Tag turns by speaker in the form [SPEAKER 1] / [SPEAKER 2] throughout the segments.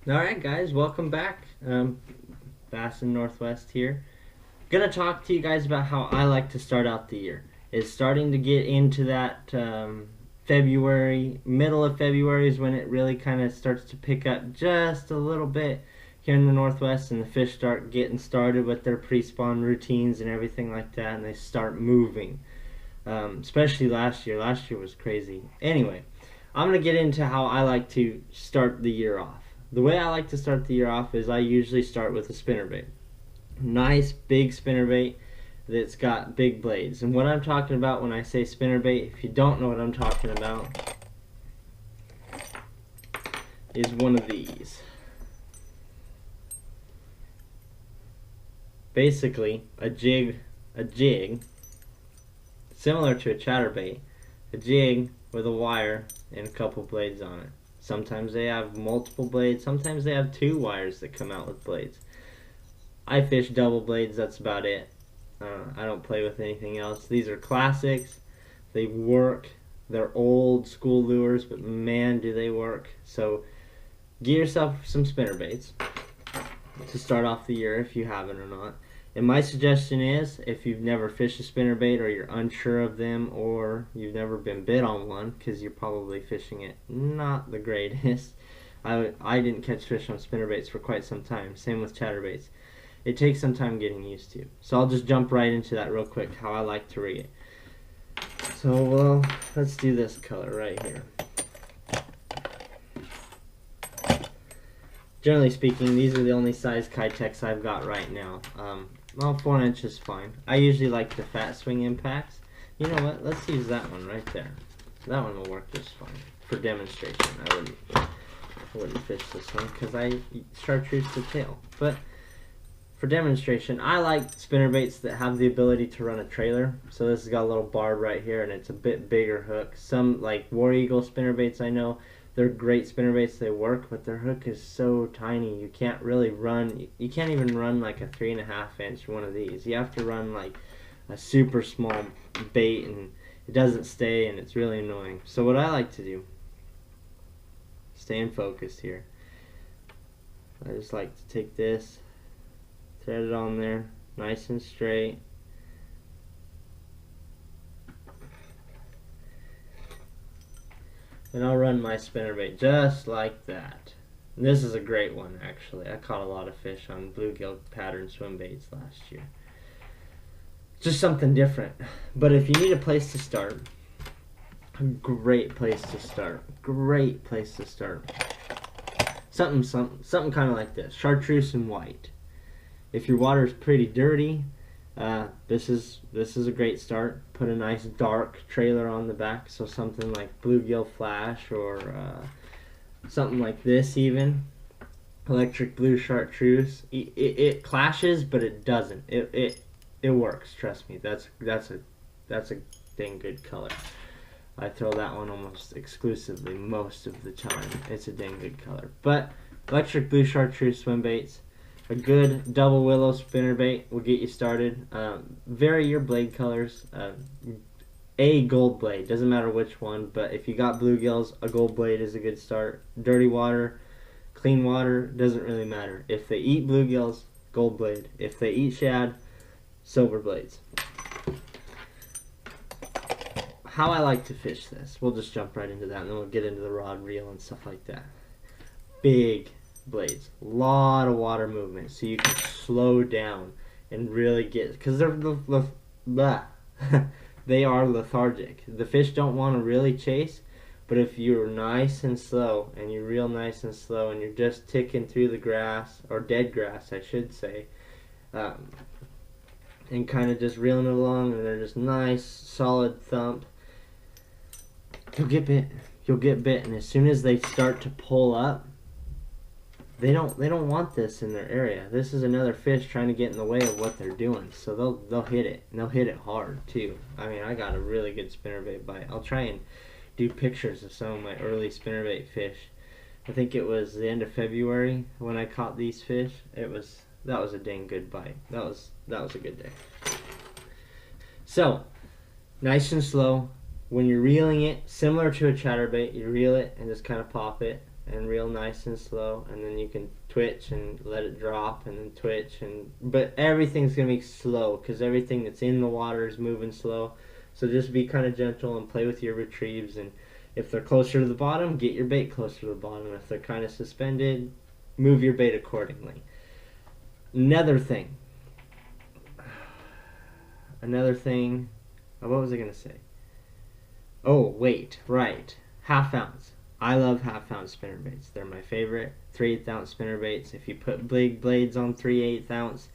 [SPEAKER 1] Alright guys, welcome back. Bass in Northwest here. Gonna talk to you guys about how I like to start out the year. It's starting to get into that February, middle of February is when it really kind of starts to pick up just a little bit here in the Northwest, and the fish start getting started with their pre-spawn routines and everything like that, and they start moving. Especially last year. Last year was crazy. Anyway, I'm gonna get into how I like to start the year off. The way I like to start the year off is I usually start with a spinnerbait. Nice big spinnerbait that's got big blades. And what I'm talking about when I say spinnerbait, if you don't know what I'm talking about, is one of these. Basically, a jig, similar to a chatterbait, a jig with a wire and a couple blades on it. Sometimes they have multiple blades, sometimes they have two wires that come out with blades. I fish double blades, that's about it. I don't play with anything else. These are classics, they work, they're old school lures, but man do they work. So get yourself some spinnerbaits to start off the year if you haven't or not. And my suggestion is, if you've never fished a spinnerbait or you're unsure of them or you've never been bit on one, because you're probably fishing it not the greatest. I didn't catch fish on spinnerbaits for quite some time. Same with chatterbaits. It takes some time getting used to. So I'll just jump right into that real quick, how I like to rig it. So, well, let's do this color right here. Generally speaking, these are the only size Keitechs I've got right now. Well, 4 inches is fine. I usually like the fat swing impacts. You know what? Let's use that one right there. That one will work just fine. For demonstration, I wouldn't fish this one because I chartreuse the tail. But for demonstration, I like spinnerbaits that have the ability to run a trailer. So this has got a little barb right here, and it's a bit bigger hook. Some, like War Eagle spinnerbaits, I know, they're great spinnerbaits, they work, but their hook is so tiny, you can't really run, you can't even run like a 3.5 inch one of these. You have to run like a super small bait, and it doesn't stay, and it's really annoying. So what I like to do, staying focused here, I just like to take this, thread it on there, nice and straight. And I'll run my spinnerbait just like that. And this is a great one, actually. I caught a lot of fish on bluegill pattern swim baits last year. Just something different. But if you need a place to start, a great place to start. Great place to start. Something kind of like this. Chartreuse and white. If your water is pretty dirty, this is a great start. Put a nice dark trailer on the back, so something like bluegill flash or something like this, even electric blue chartreuse. It clashes, but it doesn't. It works. Trust me. That's a dang good color. I throw that one almost exclusively most of the time. It's a dang good color. But electric blue chartreuse swim baits. A good double willow spinnerbait will get you started. Vary your blade colors. A gold blade, doesn't matter which one, but if you got bluegills, a gold blade is a good start. Dirty water, clean water, doesn't really matter. If they eat bluegills, gold blade. If they eat shad, silver blades. How I like to fish this, we'll just jump right into that, and then we'll get into the rod reel and stuff like that. Big blades, lot of water movement, so you can slow down and really get, because they are lethargic. The fish don't want to really chase, but if you're nice and slow, and you're real nice and slow, and you're just ticking through the grass, or dead grass I should say, and kind of just reeling it along, and they're just nice solid thump, you'll get bit. And as soon as they start to pull up, they don't want this in their area. This is another fish trying to get in the way of what they're doing. So they'll hit it, and they'll hit it hard too. I mean, I got a really good spinnerbait bite. I'll try and do pictures of some of my early spinnerbait fish. I think it was the end of February when I caught these fish. That was a dang good bite. That was a good day. So, nice and slow. When you're reeling it, similar to a chatterbait, you reel it and just kind of pop it. and real nice and slow, and then you can twitch and let it drop and then twitch, but everything's gonna be slow because everything that's in the water is moving slow. So just be kind of gentle and play with your retrieves, and if they're closer to the bottom, get your bait closer to the bottom. If they're kind of suspended, move your bait accordingly. Another thing, what was I gonna say? Oh wait, right, half ounce. I love half ounce spinner baits. They're my favorite. 3/8 ounce spinner baits. If you put big blades on 3/8 ounce,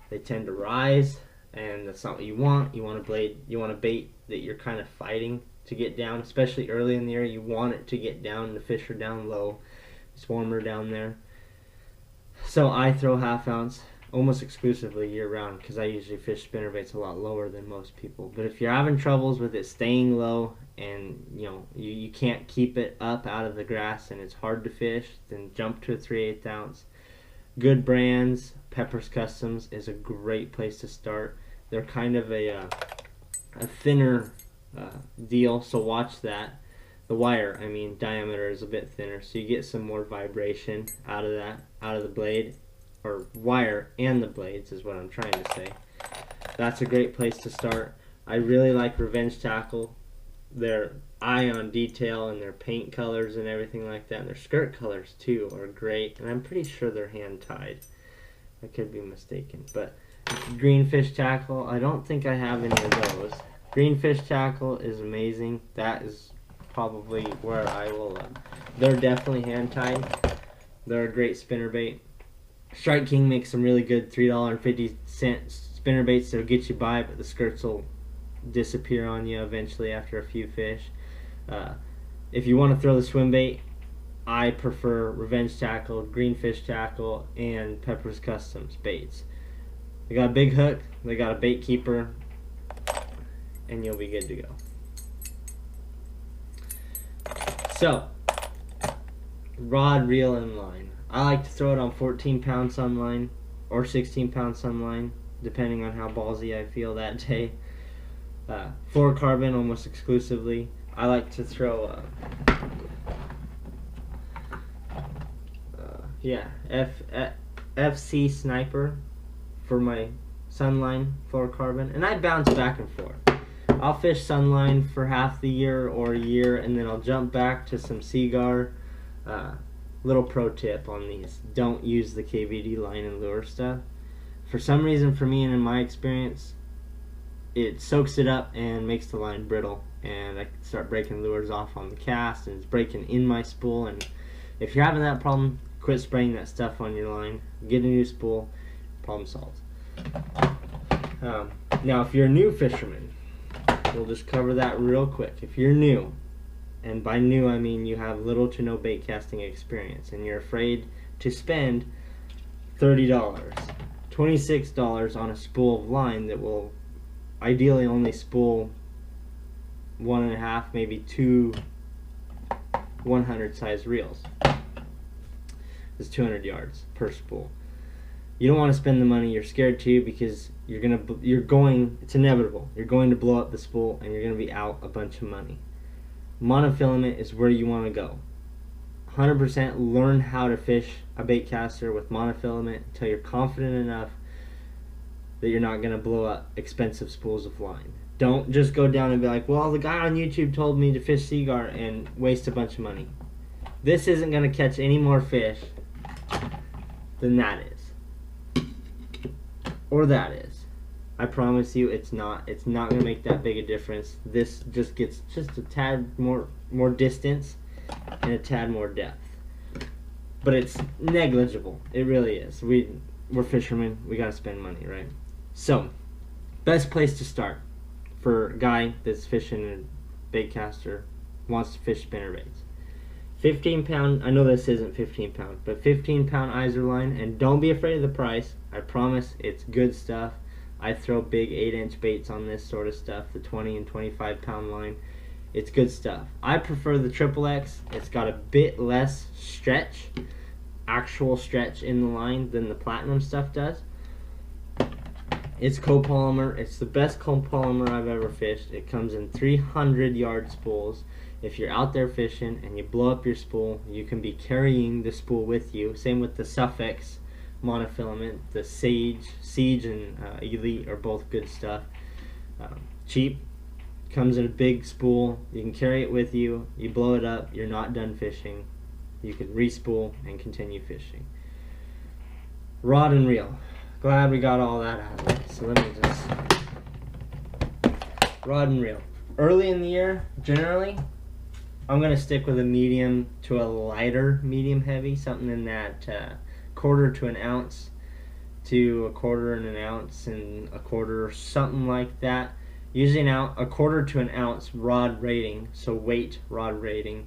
[SPEAKER 1] they tend to rise, and that's not what you want. You want a bait that you're kind of fighting to get down, especially early in the year. You want it to get down. The fish are down low. It's warmer down there. So I throw half ounce almost exclusively year round because I usually fish spinner baits a lot lower than most people. But if you're having troubles with it staying low, and you can't keep it up out of the grass and it's hard to fish, then jump to a 3/8 ounce. Good brands, Pepper's Customs is a great place to start. They're kind of a thinner deal, so watch that. The wire, diameter is a bit thinner, so you get some more vibration out of the blade, or wire and the blades is what I'm trying to say. That's a great place to start. I really like Revenge Tackle. Their ion detail and their paint colors and everything like that, and their skirt colors too are great, and I'm pretty sure they're hand tied. I could be mistaken, but Greenfish Tackle, I don't think I have any of those. Greenfish Tackle is amazing. That is probably where I will they're definitely hand tied. They're a great spinner bait. Strike King makes some really good $3.50 spinner baits that'll get you by, but the skirts will disappear on you eventually after a few fish. If you want to throw the swim bait, I prefer Revenge Tackle, Greenfish Tackle, and Pepper's Customs baits. They got a big hook, they got a bait keeper, and you'll be good to go. So, rod, reel, and line. I like to throw it on 14-pound sunline or 16-pound sunline, depending on how ballsy I feel that day. Fluorocarbon almost exclusively. I like to throw FC Sniper for my sunline fluorocarbon, and I bounce back and forth. I'll fish sunline for half the year or a year, and then I'll jump back to some Seaguar. Little pro tip on these: don't use the KVD line and lure stuff. For some reason, for me and in my experience, it soaks it up and makes the line brittle, and I start breaking lures off on the cast, and it's breaking in my spool. And if you're having that problem, quit spraying that stuff on your line, get a new spool, problem solved. Now if you're a new fisherman, we'll just cover that real quick. If you're new, and by new I mean you have little to no bait casting experience, and you're afraid to spend $30, $26 on a spool of line that will ideally only spool 1.5, maybe 2 100 size reels. It's 200 yards per spool. You don't want to spend the money. You're scared to, because it's inevitable. You're going to blow up the spool and you're going to be out a bunch of money. Monofilament is where you want to go. 100% learn how to fish a bait caster with monofilament until you're confident enough that you're not going to blow up expensive spools of line. Don't just go down and be like, well, the guy on YouTube told me to fish Seaguar, and waste a bunch of money. This isn't going to catch any more fish than that is. Or that is. I promise you it's not. It's not going to make that big a difference. This just gets just a tad more distance and a tad more depth. But it's negligible. It really is. We're fishermen. We got to spend money, right? So, best place to start for a guy that's fishing a bait caster, wants to fish spinner baits. 15-pound, I know this isn't 15-pound, but 15-pound Iser line, and don't be afraid of the price. I promise it's good stuff. I throw big 8-inch baits on this sort of stuff, the 20 and 25-pound line. It's good stuff. I prefer the XXX. It's got a bit less stretch, actual stretch in the line than the platinum stuff does. It's copolymer. It's the best copolymer I've ever fished. It comes in 300 yard spools. If you're out there fishing and you blow up your spool, you can be carrying the spool with you. Same with the Suffix monofilament. The Siege and Elite are both good stuff. Cheap, comes in a big spool. You can carry it with you. You blow it up, you're not done fishing. You can re-spool and continue fishing. Rod and reel. Glad we got all that out of there. So let me just... Rod and reel. Early in the year, generally, I'm going to stick with a medium to a lighter medium heavy. Something in that quarter to an ounce to a quarter and an ounce and a quarter, something like that. Usually a quarter to an ounce rod rating, so weight rod rating.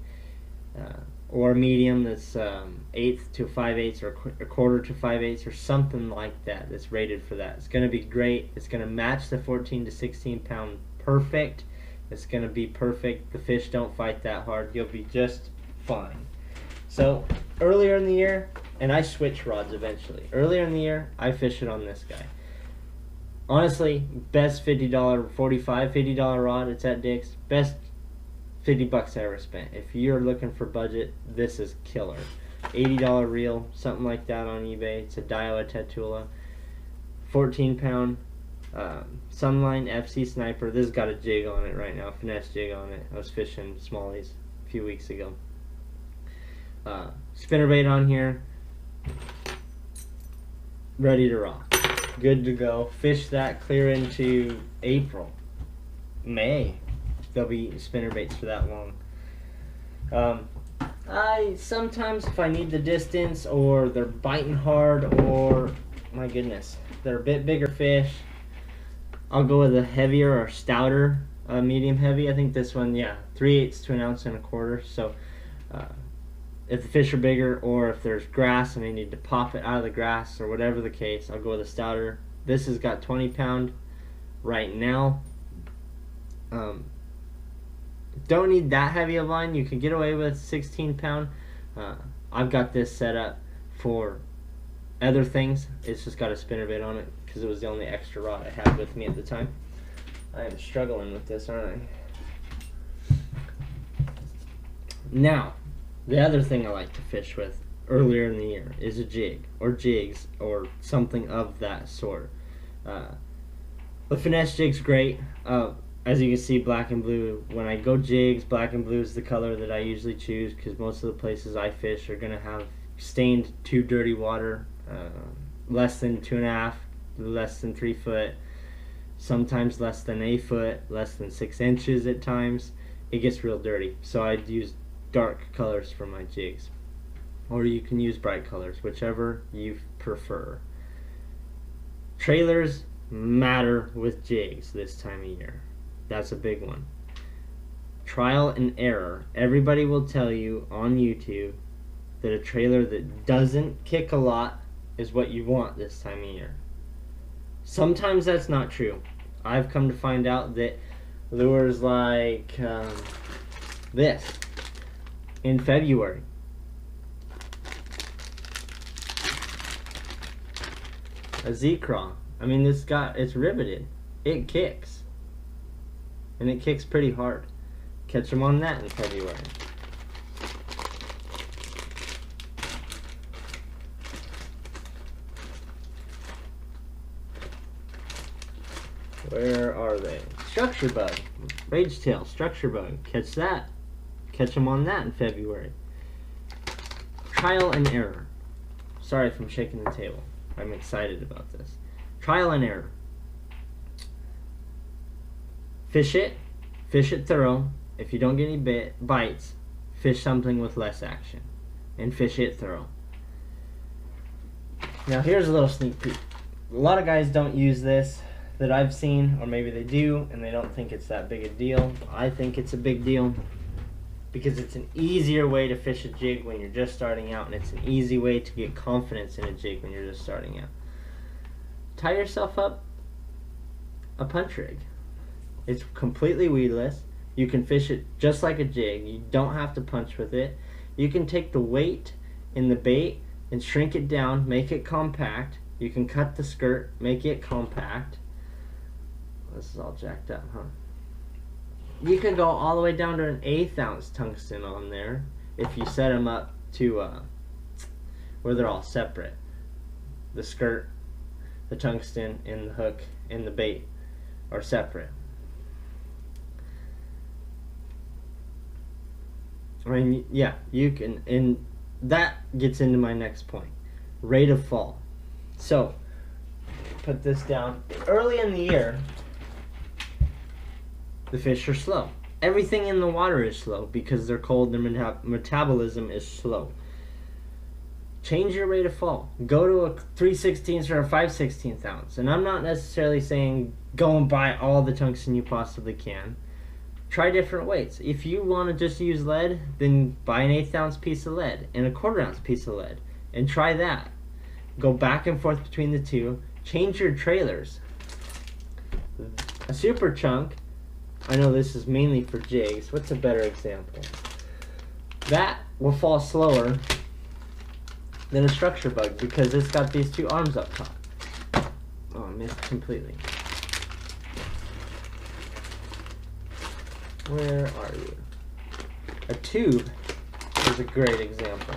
[SPEAKER 1] Or a medium that's 1/8 to 5/8 or a quarter to 5/8 or something like that that's rated for that. It's going to be great. It's going to match the 14 to 16 pound perfect. It's going to be perfect. The fish don't fight that hard. You'll be just fine. So earlier in the year, and I switch rods eventually. Earlier in the year, I fish it on this guy. Honestly, best $50, $50 rod, it's at Dick's. Best $50 I ever spent. If you're looking for budget, this is killer. $80 reel, something like that on eBay. It's a Daiwa Tatula, 14 pound Sunline FC Sniper. This has got a jig on it right now, finesse jig on it. I was fishing smallies a few weeks ago. Spinnerbait on here, ready to rock, good to go. Fish that clear into April, May. There'll be spinnerbaits for that long. I sometimes, if I need the distance or they're biting hard or, my goodness, they're a bit bigger fish, I'll go with a heavier or stouter medium heavy. I think this one, yeah, 3/8 to an ounce and a quarter. So if the fish are bigger or if there's grass and I need to pop it out of the grass or whatever the case, I'll go with a stouter. This has got 20 pound right now. Don't need that heavy of line. You can get away with 16 pound. I've got this set up for other things. It's just got a spinnerbait on it because it was the only extra rod I had with me at the time. I am struggling with this, aren't I? Now, the other thing I like to fish with earlier in the year is a jig or jigs or something of that sort. The finesse jig's great. As you can see, black and blue. When I go jigs, black and blue is the color that I usually choose because most of the places I fish are going to have stained to dirty water, less than 2.5, less than 3 foot, sometimes less than a foot, less than 6 inches at times. It gets real dirty. So I use dark colors for my jigs. Or you can use bright colors, whichever you prefer. Trailers matter with jigs this time of year. That's a big one. Trial and error. Everybody will tell you on YouTube that a trailer that doesn't kick a lot is what you want this time of year. Sometimes that's not true. I've come to find out that lures like this in February, a Z-craw. I mean, it's riveted. It kicks. And it kicks pretty hard. Catch them on that in February. Where are they? Structure bug. Rage tail, structure bug. Catch that. Catch them on that in February. Trial and error. Sorry if I'm shaking the table. I'm excited about this. Trial and error. Fish it thorough. If you don't get any bites, fish something with less action, and fish it thorough. Now here's a little sneak peek. A lot of guys don't use this that I've seen, or maybe they do, and they don't think it's that big a deal. I think it's a big deal because it's an easier way to fish a jig when you're just starting out, and it's an easy way to get confidence in a jig when you're just starting out. Tie yourself up a punch rig. It's completely weedless. You can fish it just like a jig. You don't have to punch with it. You can take the weight in the bait and shrink it down, make it compact. You can cut the skirt, make it compact. This is all jacked up, huh? you can go all the way down to an 1/8 ounce tungsten on there if you set them up to where they're all separate. The skirt, the tungsten, and the hook and the bait are separate. I mean, yeah, you can, and that gets into my next point, rate of fall. So, put this down. Early in the year, the fish are slow. Everything in the water is slow because they're cold, their metabolism is slow. Change your rate of fall. Go to a 3/16 or a 5/16 ounce. And I'm not necessarily saying go and buy all the tungsten you possibly can. Try different weights. If you want to just use lead, then buy an 1/8 ounce piece of lead and a 1/4 ounce piece of lead. And try that. Go back and forth between the two. Change your trailers. A super chunk, I know this is mainly for jigs. What's a better example? That will fall slower than a structure bug because it's got these two arms up top. Oh, I missed completely. Where are you? A tube is a great example.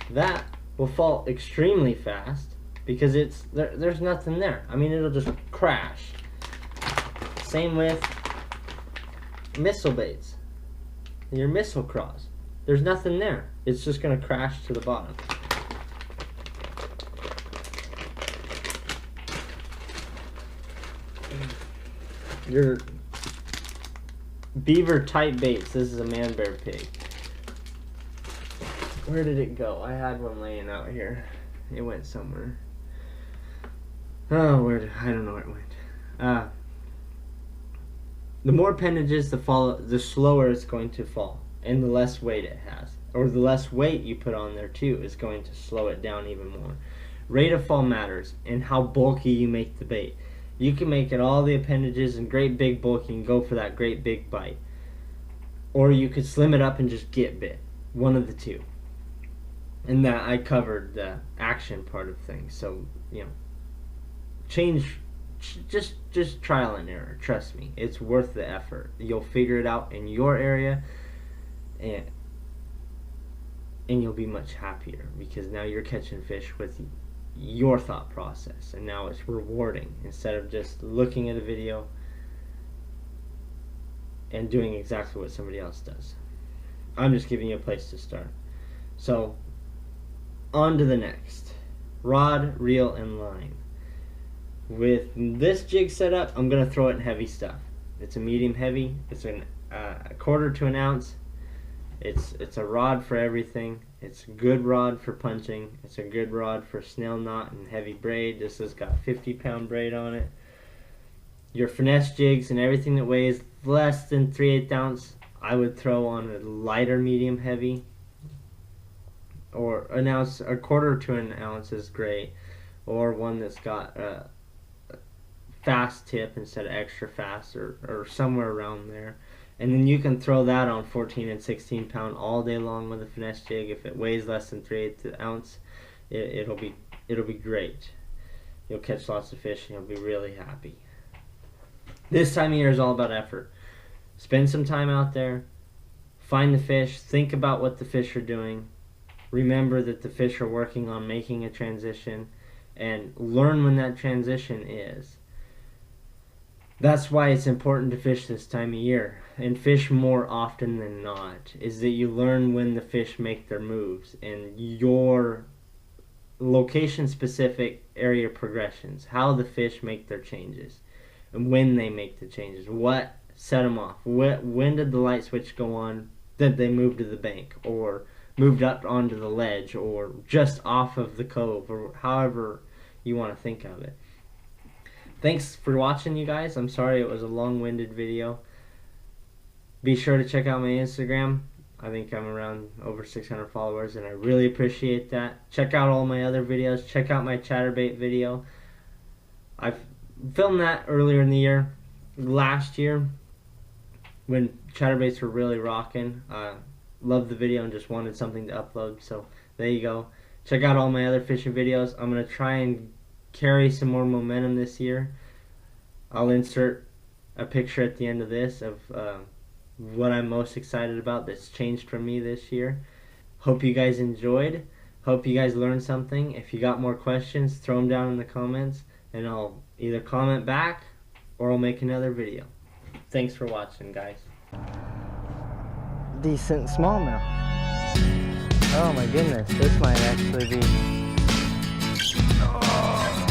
[SPEAKER 1] That will fall extremely fast because there's nothing there. I mean, it'll just crash. Same with missile baits. Your missile craws. There's nothing there. It's just going to crash to the bottom. Your beaver type baits. This is a man bear pig. Where did it go? I had one laying out here. It went somewhere. Oh, I don't know where it went. The more appendages the slower it's going to fall, and the less weight it has, or the less weight you put on there too is going to slow it down even more. Rate of fall matters, and how bulky you make the bait. You can make it all the appendages and great big bulky and go for that great big bite, or you could slim it up and just get bit. One of the two. And that I covered the action part of things. So change. Just trial and error. Trust me, it's worth the effort. You'll figure it out in your area, and you'll be much happier because now you're catching fish with your thought process, and now it's rewarding instead of just looking at a video and doing exactly what somebody else does. I'm just giving you a place to start. So on to the next. Rod, reel, and line. With this jig setup, I'm going to throw it in heavy stuff. It's a medium heavy. It's a 1/4 to an ounce. It's a rod for everything. It's a good rod for punching. It's a good rod for snail knot and heavy braid. This has got 50-pound braid on it. Your finesse jigs and everything that weighs less than 3/8 ounce, I would throw on a lighter medium heavy. Or an ounce, a 1/4 to an ounce is great. Or one that's got a fast tip instead of extra fast, or somewhere around there. And then you can throw that on 14 and 16 pound all day long with a finesse jig. If it weighs less than 3/8 ounce, it'll be great. You'll catch lots of fish and you'll be really happy. This time of year is all about effort. Spend some time out there, find the fish, think about what the fish are doing, remember that the fish are working on making a transition, and learn when that transition is. That's why it's important to fish this time of year, and fish more often than not, is that you learn when the fish make their moves and your location-specific area progressions, how the fish make their changes, and when they make the changes, what set them off, when did the light switch go on that they moved to the bank, or moved up onto the ledge, or just off of the cove, or however you want to think of it. Thanks for watching, you guys. I'm sorry it was a long-winded video. Be sure to check out my Instagram. I think I'm around over 600 followers, and I really appreciate that. Check out all my other videos. Check out my chatterbait video. I've filmed that earlier in the year, last year, when chatterbaits were really rocking. Loved the video and just wanted something to upload, so there you go. Check out all my other fishing videos. I'm going to try and carry some more momentum this year. I'll insert a picture at the end of this of what I'm most excited about that's changed for me this year. Hope you guys enjoyed. Hope you guys learned something. If you got more questions, throw them down in the comments, and I'll either comment back or I'll make another video. Thanks for watching, guys. Decent smallmouth. Oh my goodness, this might actually be... Oh,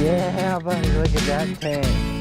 [SPEAKER 1] yeah, buddy, look at that tank.